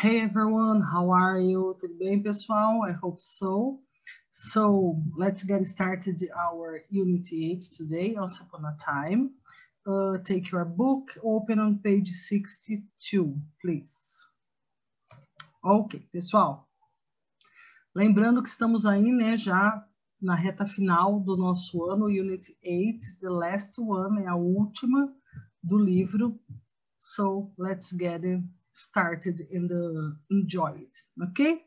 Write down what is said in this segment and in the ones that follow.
Hey everyone, how are you? Tudo bem, pessoal? I hope so. So let's get started our Unit 8 today, Once Upon a Time. Take your book, open on page 62, please. Ok, pessoal. Lembrando que estamos aí, né, já na reta final do nosso ano, Unit 8, the last one, é a última do livro. So let's get started and enjoy it, okay?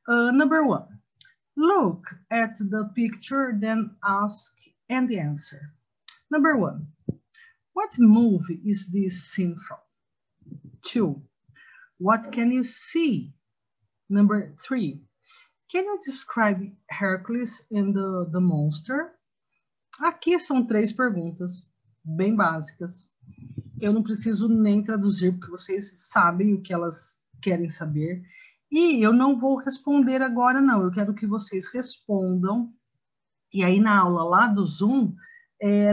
Number 1, look at the picture, then ask and answer. Number 1, what movie is this scene from? 2, what can you see? Number 3, can you describe Hercules and the monster? Aqui são 3 perguntas bem básicas. Eu não preciso nem traduzir, porque vocês sabem o que elas querem saber. E eu não vou responder agora, não. Eu quero que vocês respondam. E aí, na aula lá do Zoom,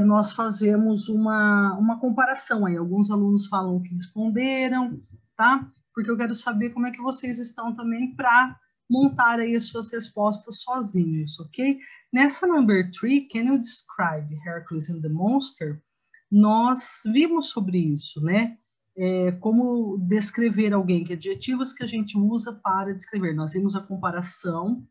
nós fazemos uma comparação. Aí, alguns alunos falam que responderam, tá? Porque eu quero saber como é que vocês estão também para montar aí as suas respostas sozinhos, ok? Nessa number 3, can you describe Hercules and the Monster? Nós vimos sobre isso, né? Como descrever alguém, que adjetivos que a gente usa para descrever. Nós vimos a comparação,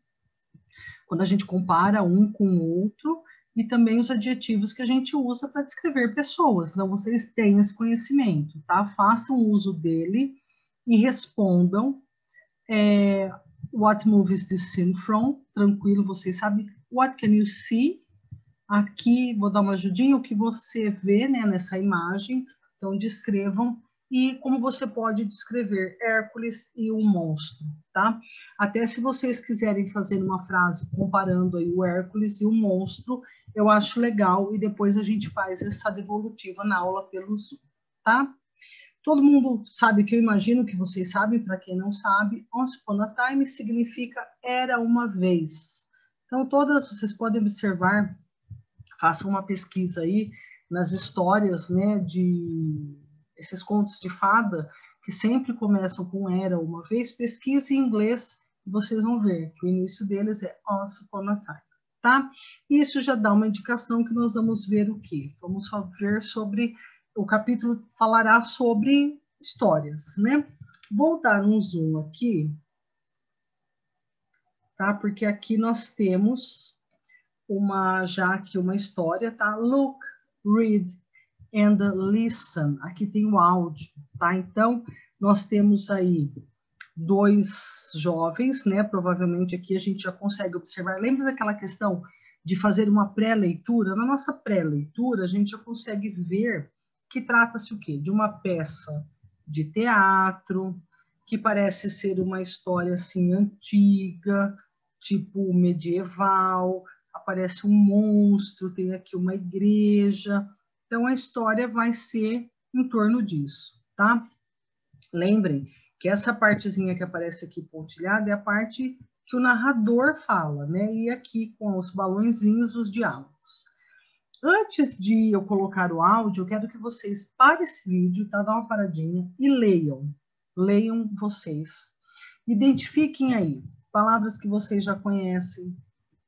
quando a gente compara um com o outro, e também os adjetivos que a gente usa para descrever pessoas. Então, vocês têm esse conhecimento, tá? Façam uso dele e respondam. What movie is this scene from? Tranquilo, vocês sabem. What can you see? Aqui, vou dar uma ajudinha, o que você vê, né, nessa imagem. Então, descrevam. E como você pode descrever Hércules e o monstro, tá? Até se vocês quiserem fazer uma frase comparando aí o Hércules e o monstro, eu acho legal. E depois a gente faz essa devolutiva na aula pelo Zoom, tá? Todo mundo sabe que eu imagino que vocês sabem. Para quem não sabe, Once Upon a Time significa era uma vez. Então, todas vocês podem observar. Façam uma pesquisa aí nas histórias, né, esses contos de fada, que sempre começam com era uma vez. Pesquise em inglês e vocês vão ver que o início deles é Once Upon a Time, tá? Isso já dá uma indicação que nós vamos ver o quê? Vamos ver sobre, o capítulo falará sobre histórias, né? Vou dar um zoom aqui, tá? Porque aqui nós temos já aqui uma história, tá? Look, read and listen. Aqui tem o áudio, tá? Então, nós temos aí 2 jovens, né? Provavelmente aqui a gente já consegue observar. Lembra daquela questão de fazer uma pré-leitura? Na nossa pré-leitura, a gente já consegue ver que trata-se o quê? De uma peça de teatro, que parece ser uma história, assim, antiga, tipo medieval. Aparece um monstro, tem aqui uma igreja. Então, a história vai ser em torno disso, tá? Lembrem que essa partezinha que aparece aqui pontilhada é a parte que o narrador fala, né? E aqui com os balõezinhos, os diálogos. Antes de eu colocar o áudio, eu quero que vocês parem esse vídeo, tá? Dá uma paradinha e leiam. Leiam vocês. Identifiquem aí palavras que vocês já conhecem,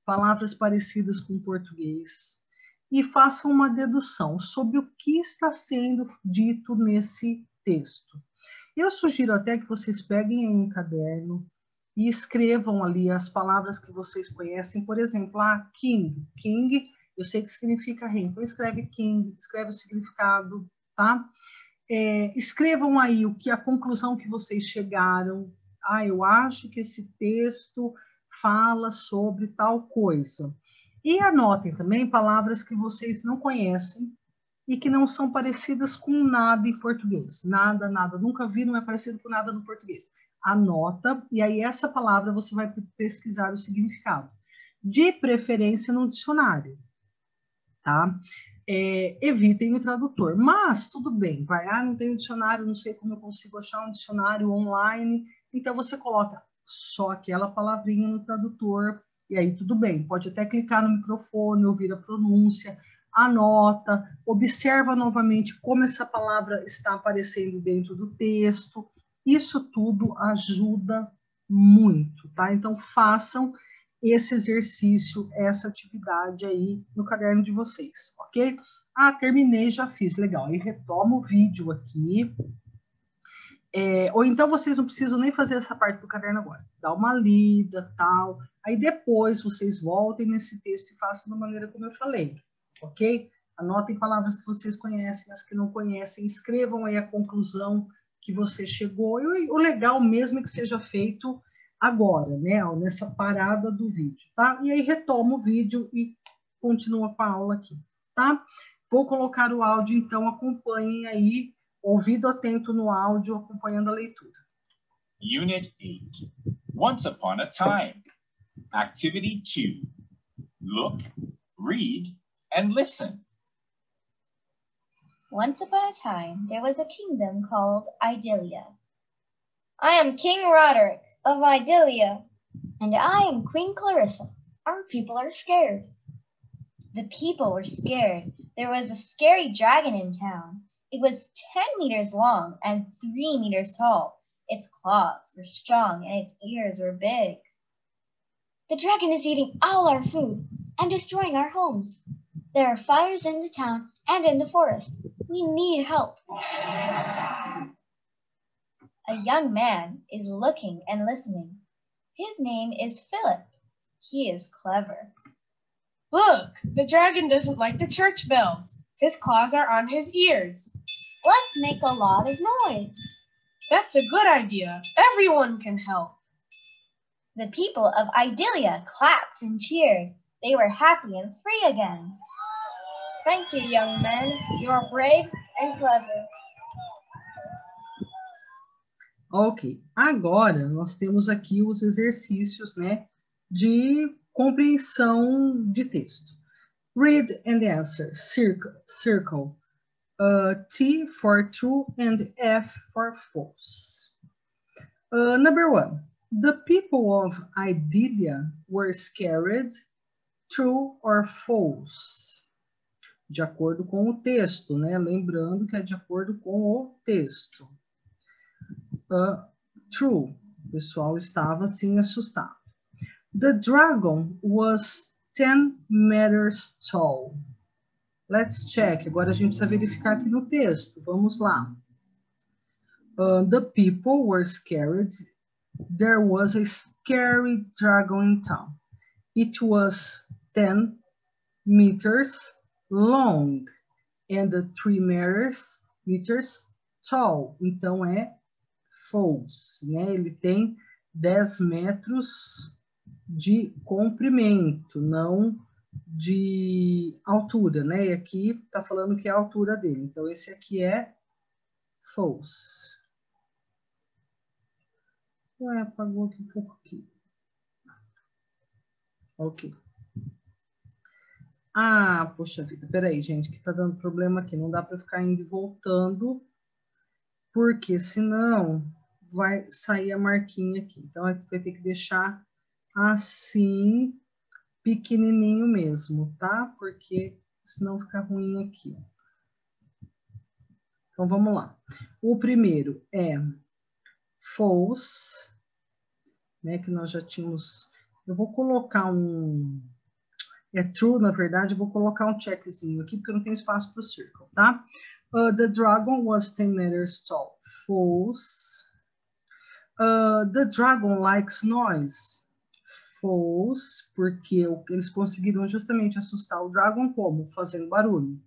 palavras parecidas com português, e façam uma dedução sobre o que está sendo dito nesse texto. Eu sugiro até que vocês peguem um caderno e escrevam ali as palavras que vocês conhecem. Por exemplo, King. King, eu sei que significa rei. Então, escreve King, escreve o significado, tá? Escrevam aí a conclusão que vocês chegaram. Eu acho que esse texto fala sobre tal coisa. E anotem também palavras que vocês não conhecem e que não são parecidas com nada em português. Nada, nada. Nunca vi, não é parecido com nada no português. Anota, e aí essa palavra você vai pesquisar o significado. De preferência no dicionário, tá? Evitem o tradutor. Mas, tudo bem, não tem um dicionário, não sei como eu consigo achar um dicionário online. Então, você coloca só aquela palavrinha no tradutor, e aí tudo bem. Pode até clicar no microfone, ouvir a pronúncia, anota, observa novamente como essa palavra está aparecendo dentro do texto, Isso tudo ajuda muito, tá? Então, façam esse exercício, essa atividade aí no caderno de vocês, ok? Ah, terminei, já fiz, legal. Aí retomo o vídeo aqui. Ou então vocês não precisam nem fazer essa parte do caderno agora. Dá uma lida, tal. Aí depois vocês voltem nesse texto e façam da maneira como eu falei, ok? Anotem palavras que vocês conhecem, as que não conhecem, escrevam aí a conclusão que você chegou. E o legal mesmo é que seja feito agora, né? Nessa parada do vídeo, tá? E aí retoma o vídeo e continua com a aula aqui, tá? Vou colocar o áudio, então acompanhem aí, ouvido atento no áudio, acompanhando a leitura. Unit 8. Once upon a time. Activity 2. Look, read, and listen. Once upon a time, there was a kingdom called Idylia. I am King Roderick of Idylia. And I am Queen Clarissa. Our people are scared. The people were scared. There was a scary dragon in town. It was 10 meters long and 3 meters tall. Its claws were strong and its ears were big. The dragon is eating all our food and destroying our homes. There are fires in the town and in the forest. We need help. A young man is looking and listening. His name is Philip. He is clever. Look, the dragon doesn't like the church bells. His claws are on his ears. Let's make a lot of noise. That's a good idea. Everyone can help. The people of Idylia clapped and cheered. They were happy and free again. Thank you, young men. You are brave and clever. Ok, agora nós temos aqui os exercícios, né, de compreensão de texto. Read and answer, circle. T for true and F for false. Number 1. The people of Idylia were scared, true or false? De acordo com o texto, né? Lembrando que é de acordo com o texto. True. O pessoal estava assim assustado. The dragon was 10 meters tall. Let's check. Agora a gente precisa verificar aqui no texto. Vamos lá. The people were scared. There was a scary dragon in town. It was 10 meters long and 3 meters tall. Então é false, né? Ele tem 10 metros de comprimento, não de altura, né? E aqui tá falando que é a altura dele. Então, esse aqui é false. Ué, apagou aqui por quê? Ok. Ah, poxa vida. Peraí, gente, que tá dando problema aqui. Não dá para ficar indo e voltando, porque senão vai sair a marquinha aqui. Então, a gente vai ter que deixar assim, pequenininho mesmo, tá? Porque senão fica ruim aqui. Então, vamos lá. O primeiro é false, né? Que nós já tínhamos... Eu vou colocar um... É true, na verdade, eu vou colocar um checkzinho aqui, porque não tem espaço para o círculo, tá? The dragon was 10 meters tall. False. The dragon likes noise. False, porque eles conseguiram justamente assustar o dragon como? Fazendo barulho.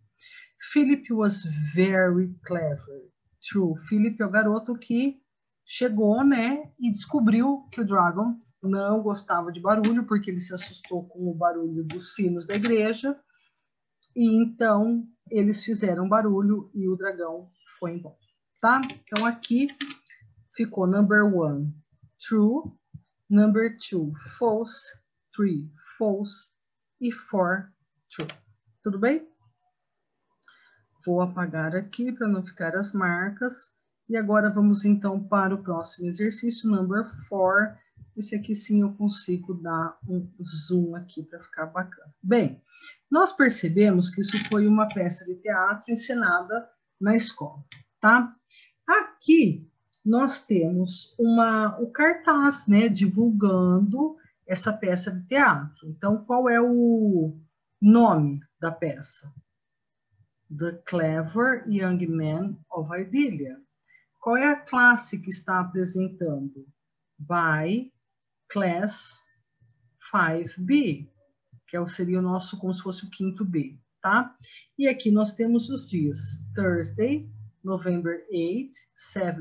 Philip was very clever. True. Philip é o garoto que chegou, né, e descobriu que o dragon não gostava de barulho, porque ele se assustou com o barulho dos sinos da igreja, e então eles fizeram barulho e o dragão foi embora, tá? Então aqui ficou number 1, true, number 2, false, 3, false e 4, true. Tudo bem? Vou apagar aqui para não ficar as marcas. E agora vamos então para o próximo exercício, number 4. Esse aqui sim eu consigo dar um zoom aqui para ficar bacana. Bem, nós percebemos que isso foi uma peça de teatro encenada na escola, tá? Aqui nós temos o cartaz, né, divulgando essa peça de teatro. Então, qual é o nome da peça? The Clever Young Man of Idilia. Qual é a classe que está apresentando? By Class 5B, que seria o nosso, como se fosse o quinto B, tá? E aqui nós temos os dias. Thursday, November 8, 7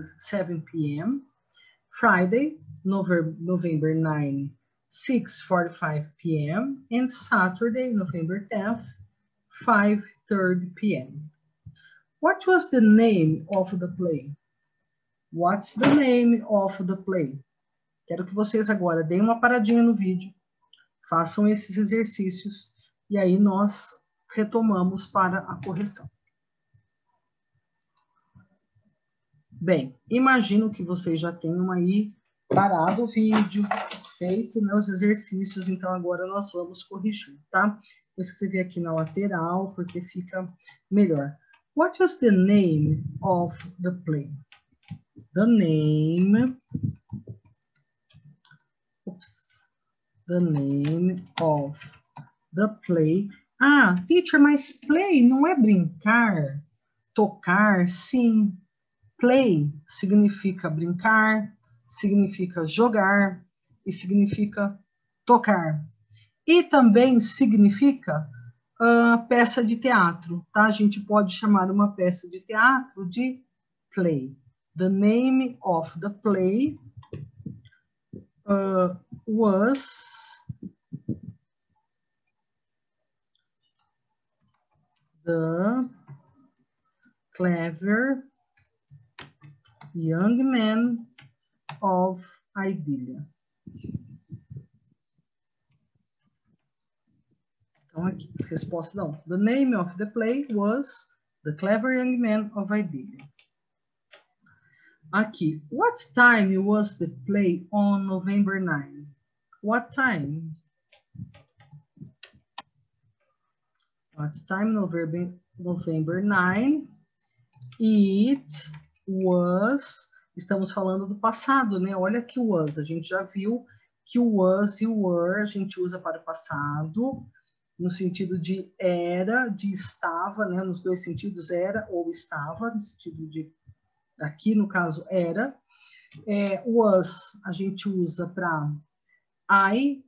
p.m. Friday, November 9, 6:45 p.m. and Saturday, November 10th, 5:30 p.m. What was the name of the play? What's the name of the play? Quero que vocês agora deem uma paradinha no vídeo, façam esses exercícios e aí nós retomamos para a correção. Bem, imagino que vocês já tenham aí parado o vídeo, feito, né, os exercícios, então agora nós vamos corrigir, tá? Vou escrever aqui na lateral, porque fica melhor. What was the name of the play? The name of the play. Ah, teacher, mas play não é brincar, tocar, sim. Play significa brincar, significa jogar e significa tocar. E também significa peça de teatro, tá? A gente pode chamar uma peça de teatro de play. The name of the play was The Clever Young Man of Idilia. Então, aqui, resposta não. The name of the play was The Clever Young Man of Idilia. Aqui, what time was the play on November 9? What time? What time, November 9? It was, estamos falando do passado, né? Olha que was, a gente já viu que o was e o were a gente usa para o passado, no sentido de era, de estava, né? Nos dois sentidos, era ou estava, no sentido de, aqui no caso, era. Was a gente usa para I,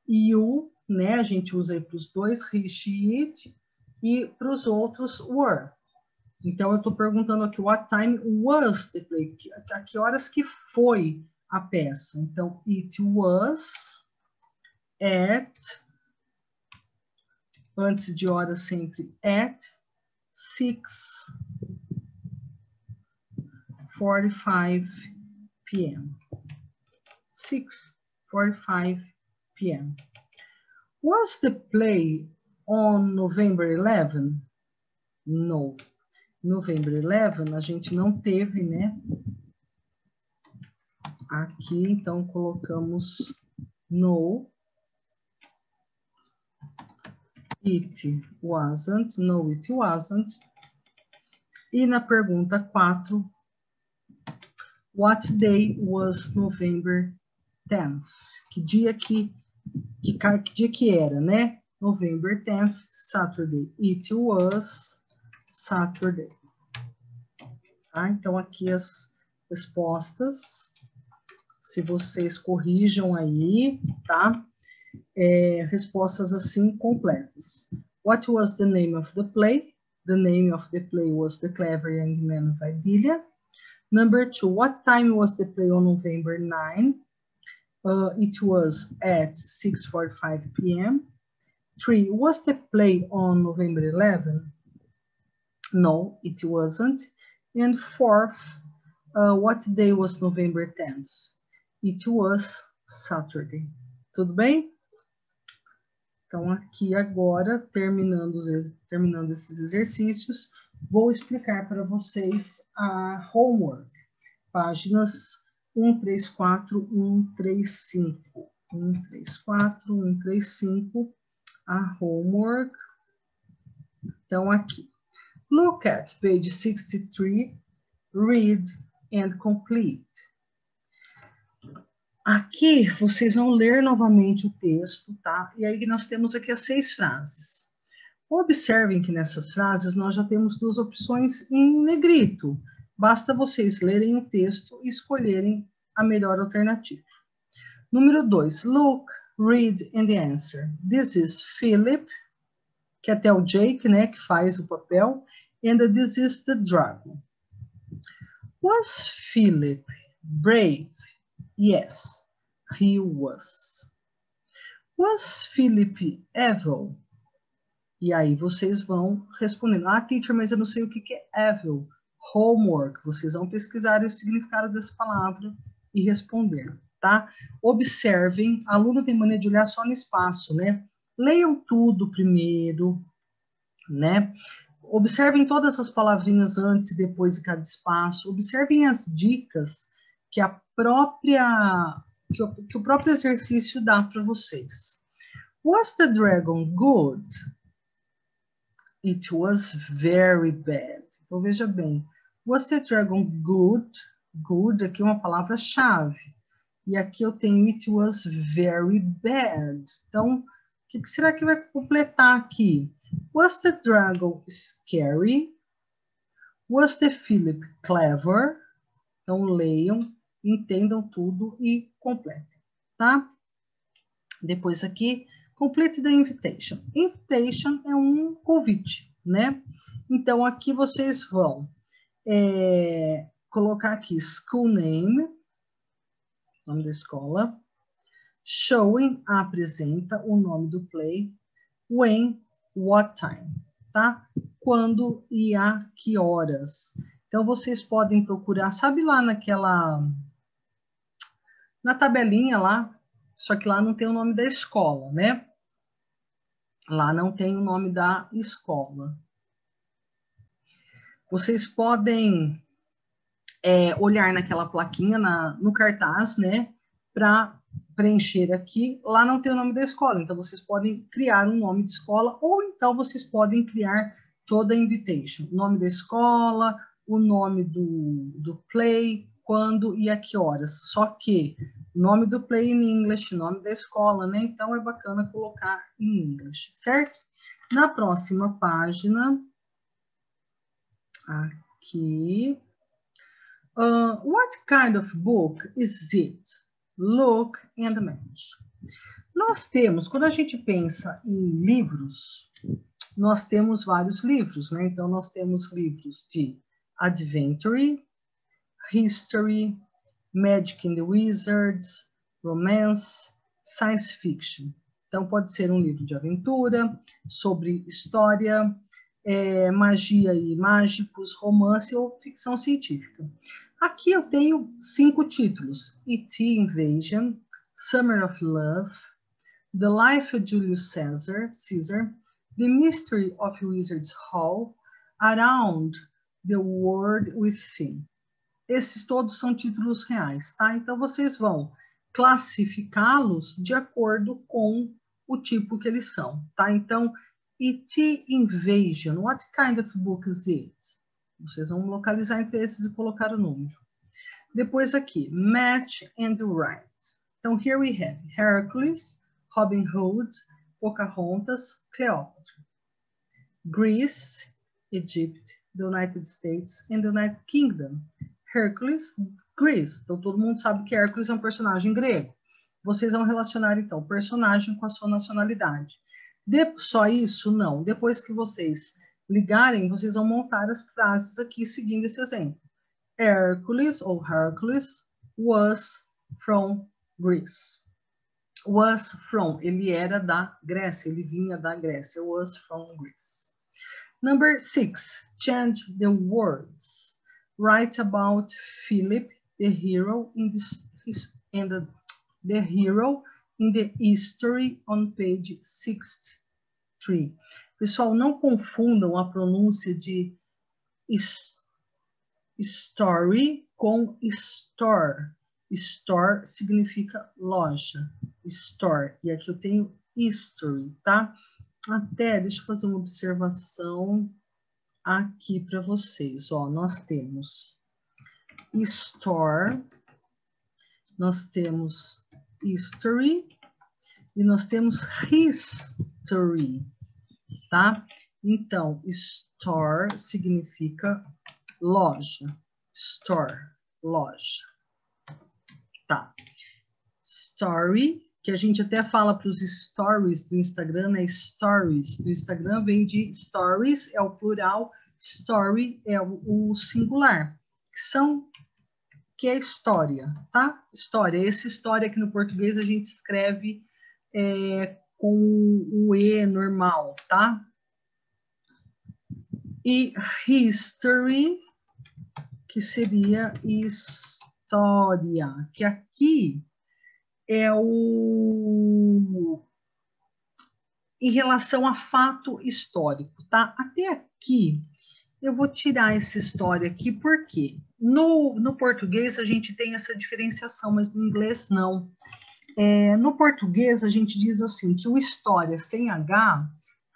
you, né? A gente usa para os dois, he, she, it, e para os outros, were. Então, eu estou perguntando aqui, what time was the play? A que horas que foi a peça? Então, it was at, antes de horas sempre, at 6:45 p.m. 6:45 p.m. Was the play on November 11? No. November 11, a gente não teve, né? Aqui, então, colocamos no. It wasn't. No, it wasn't. E na pergunta 4, what day was November 10th? Que dia que era, né? November 10th, Saturday. It was Saturday. Tá? Então, aqui as respostas, se vocês corrijam aí, tá? Respostas assim completas. What was the name of the play? The name of the play was The Clever Young Man of Idilia. Number 2, what time was the play on November 9? It was at 6:45 p.m. 3, was the play on November 11? No, it wasn't. And 4th, what day was November 10th? It was Saturday. Tudo bem? Então, aqui agora, terminando esses exercícios, vou explicar para vocês a homework. Páginas 134, 135. 134, 135, a homework. Então, aqui. Look at page 63, read and complete. Aqui, vocês vão ler novamente o texto, tá? E aí nós temos aqui as 6 frases. Observem que nessas frases nós já temos 2 opções em negrito. Basta vocês lerem o texto e escolherem a melhor alternativa. Número 2, look, read and answer. This is Philip, que até o Jake, né, que faz o papel, and this is the dragon. Was Philip brave? Yes, he was. Was Philip evil? E aí vocês vão respondendo. Ah, teacher, mas eu não sei o que é evil. Homework. Vocês vão pesquisar o significado dessa palavra e responder, tá? Observem. Aluno tem mania de olhar só no espaço, né? Leiam tudo primeiro, né? Observem todas as palavrinhas antes e depois de cada espaço. Observem as dicas que o próprio exercício dá para vocês. Was the dragon good? It was very bad. Então, veja bem. Was the dragon good? Good, aqui é uma palavra-chave. E aqui eu tenho it was very bad. Então, o que será que vai completar aqui? Was the dragon scary? Was the Philip clever? Então, leiam, entendam tudo e completem, tá? Depois aqui, complete the invitation. Invitation é um convite, né? Então, aqui vocês vão colocar aqui school name, nome da escola, showing, apresenta o nome do play, when, what time, tá? Quando e a que horas. Então, vocês podem procurar, sabe lá na tabelinha lá, só que lá não tem o nome da escola, né? Lá não tem o nome da escola. Vocês podem olhar naquela plaquinha no cartaz, né? Para preencher aqui. Lá não tem o nome da escola, então vocês podem criar um nome de escola ou então vocês podem criar toda a invitation. O nome da escola, o nome do play, quando e a que horas. Só que o nome do play em English, nome da escola, né? Então é bacana colocar em English, certo? Na próxima página, aqui. What kind of book is it? Look and match. Nós temos, quando a gente pensa em livros, nós temos vários livros, né? Então, nós temos livros de adventure, history, magic and the wizards, romance, science fiction. Então, pode ser um livro de aventura, sobre história, magia e mágicos, romance ou ficção científica. Aqui eu tenho 5 títulos: E.T. Invasion, Summer of Love, The Life of Julius Caesar, The Mystery of Wizard's Hall, Around the World Within. Esses todos são títulos reais, tá? Então, vocês vão classificá-los de acordo com o tipo que eles são, tá? Então, E.T. Invasion, what kind of book is it? Vocês vão localizar entre esses e colocar o número. Depois aqui, match and write. Então, here we have Hercules, Robin Hood, Pocahontas, Cleopatra. Greece, Egypt, the United States and the United Kingdom. Hercules, Greece. Então, todo mundo sabe que Hercules é um personagem grego. Vocês vão relacionar, então, o personagem com a sua nacionalidade. Só isso? Não. Depois que vocês ligarem, vocês vão montar as frases aqui, seguindo esse exemplo. Hercules, ou Hercules, was from Greece. Was from, ele era da Grécia, ele vinha da Grécia. Was from Greece. Number 6, change the words. Write about Philip, the hero in the hero in the history on page 63. Pessoal, não confundam a pronúncia de story com store. Store significa loja. Store. E aqui eu tenho history, tá? Deixa eu fazer uma observação aqui para vocês. Ó, nós temos store, nós temos history e nós temos history, tá? Então, store significa loja. Store, loja. Tá. Story, que a gente até fala para os stories do Instagram, né? Stories do Instagram vem de stories, é o plural, story é o singular, que é história, tá? História. Essa história que no português a gente escreve com o E normal, tá? E history, que seria história, que aqui é em relação a fato histórico, tá? Até aqui, eu vou tirar essa história aqui, porque no português a gente tem essa diferenciação, mas no inglês não. No português a gente diz assim, que o história sem H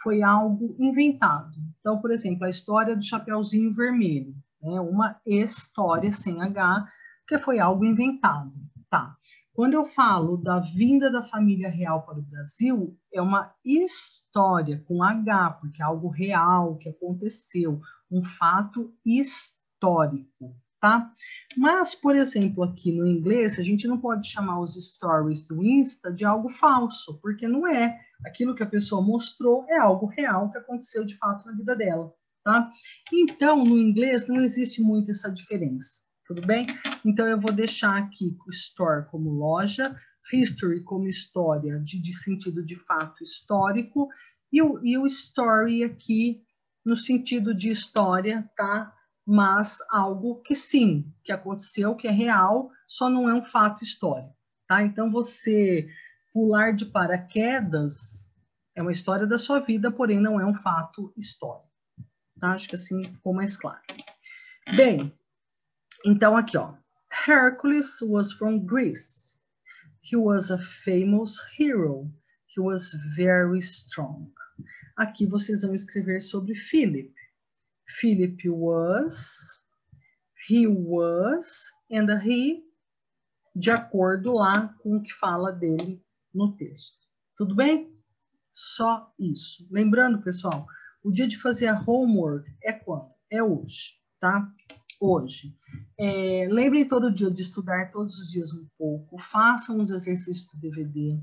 foi algo inventado. Então, por exemplo, a história do Chapeuzinho Vermelho, né? Uma história sem H, que foi algo inventado, tá? Quando eu falo da vinda da família real para o Brasil, é uma história com H, porque é algo real que aconteceu, um fato histórico, tá? Mas, por exemplo, aqui no inglês, a gente não pode chamar os stories do Insta de algo falso, porque não é. Aquilo que a pessoa mostrou é algo real que aconteceu de fato na vida dela, tá? Então, no inglês não existe muito essa diferença. Tudo bem? Então, eu vou deixar aqui o store como loja, history como história, de sentido de fato histórico, e o story aqui no sentido de história, tá? Mas algo que sim, que aconteceu, que é real, só não é um fato histórico, tá? Então, você pular de paraquedas é uma história da sua vida, porém não é um fato histórico, tá? Acho que assim ficou mais claro. Bem, então, aqui, ó. Hercules was from Greece. He was a famous hero. He was very strong. Aqui vocês vão escrever sobre Philip. Philip was, he was, and he, de acordo lá com o que fala dele no texto. Tudo bem? Só isso. Lembrando, pessoal, o dia de fazer a homework é quando? É hoje, tá? Hoje. Lembrem todo dia de estudar todos os dias um pouco, façam os exercícios do DVD.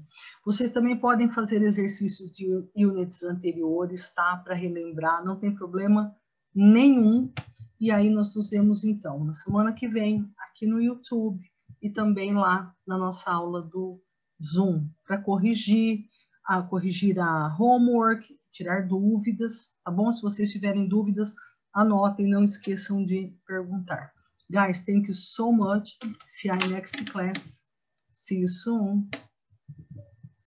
Vocês também podem fazer exercícios de units anteriores, tá? Para relembrar, não tem problema nenhum. E aí nós nos vemos então na semana que vem aqui no YouTube e também lá na nossa aula do Zoom para corrigir a homework, tirar dúvidas, tá bom? Se vocês tiverem dúvidas, anotem, não esqueçam de perguntar. Guys, thank you so much. See you next class. See you soon.